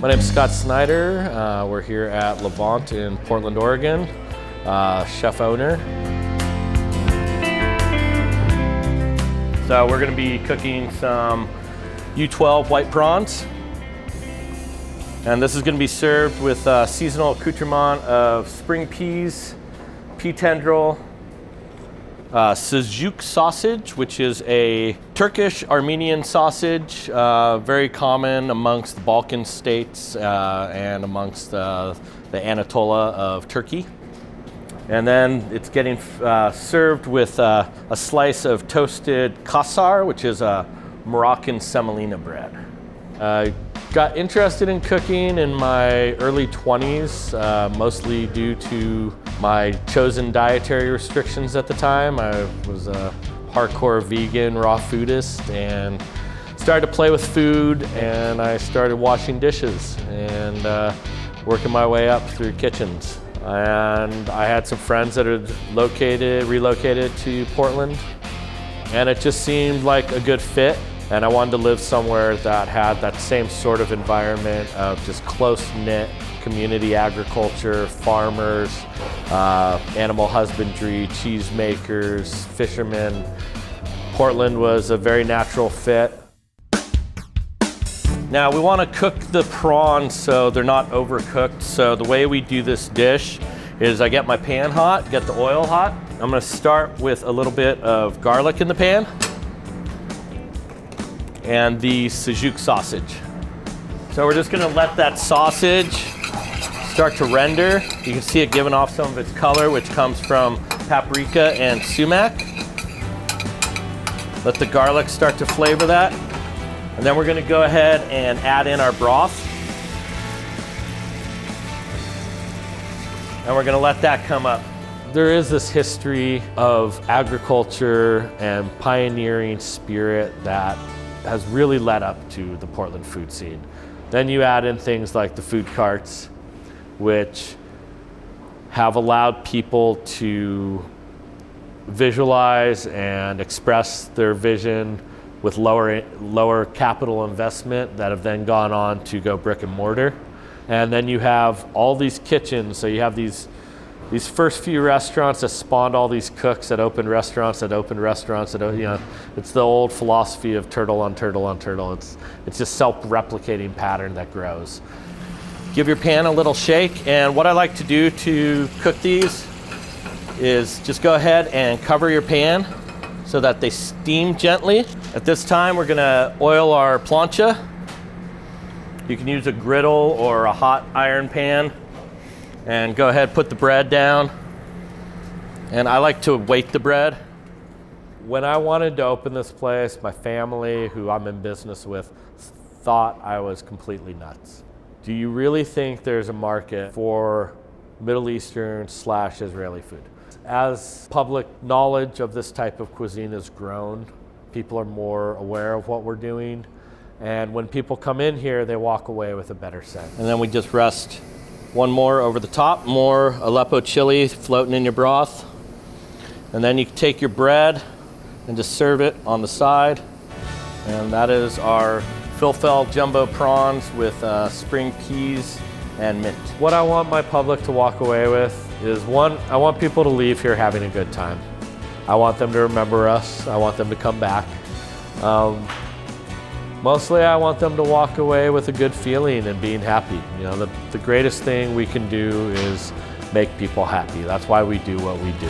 My name's Scott Snyder. We're here at Levant in Portland, Oregon. Chef owner. So we're going to be cooking some U12 white prawns. And this is going to be served with seasonal accoutrement of spring peas, pea tendril, sojouk sausage, which is a Turkish Armenian sausage, very common amongst the Balkan states and amongst the Anatolia of Turkey. And then it's getting served with a slice of toasted kasar, which is a Moroccan semolina bread. I got interested in cooking in my early 20s, mostly due to my chosen dietary restrictions at the time. I was a hardcore vegan, raw foodist, and started to play with food, and I started washing dishes and working my way up through kitchens. And I had some friends that had relocated to Portland, and it just seemed like a good fit. And I wanted to live somewhere that had that same sort of environment of just close-knit community agriculture, farmers, animal husbandry, cheesemakers, fishermen. Portland was a very natural fit. Now we want to cook the prawns so they're not overcooked. So the way we do this dish is I get my pan hot, get the oil hot. I'm going to start with a little bit of garlic in the pan and the sojouk sausage. So we're just going to let that sausage start to render. You can see it giving off some of its color, which comes from paprika and sumac. Let the garlic start to flavor that. And then we're going to go ahead and add in our broth. And we're going to let that come up. There is this history of agriculture and pioneering spirit that has really led up to the Portland food scene. Then you add in things like the food carts, which have allowed people to visualize and express their vision with lower capital investment that have then gone on to go brick and mortar. And then you have all these kitchens, so you have these first few restaurants that spawned all these cooks that opened restaurants that opened restaurants that, you know, it's the old philosophy of turtle on turtle on turtle. It's just self-replicating pattern that grows. Give your pan a little shake, and what I like to do to cook these is just go ahead and cover your pan so that they steam gently. At this time, we're gonna oil our plancha. You can use a griddle or a hot iron pan, and go ahead, put the bread down. And I like to weight the bread. When I wanted to open this place, my family, who I'm in business with, thought I was completely nuts. Do you really think there's a market for Middle Eastern / Israeli food? As public knowledge of this type of cuisine has grown, people are more aware of what we're doing. And when people come in here, they walk away with a better sense. And then we just rest one more over the top, more Aleppo chili floating in your broth. And then you take your bread and just serve it on the side. And that is our Filfel jumbo prawns with spring peas and mint. What I want my public to walk away with is, one, I want people to leave here having a good time. I want them to remember us. I want them to come back. Mostly I want them to walk away with a good feeling and being happy. You know, the greatest thing we can do is make people happy. That's why we do what we do.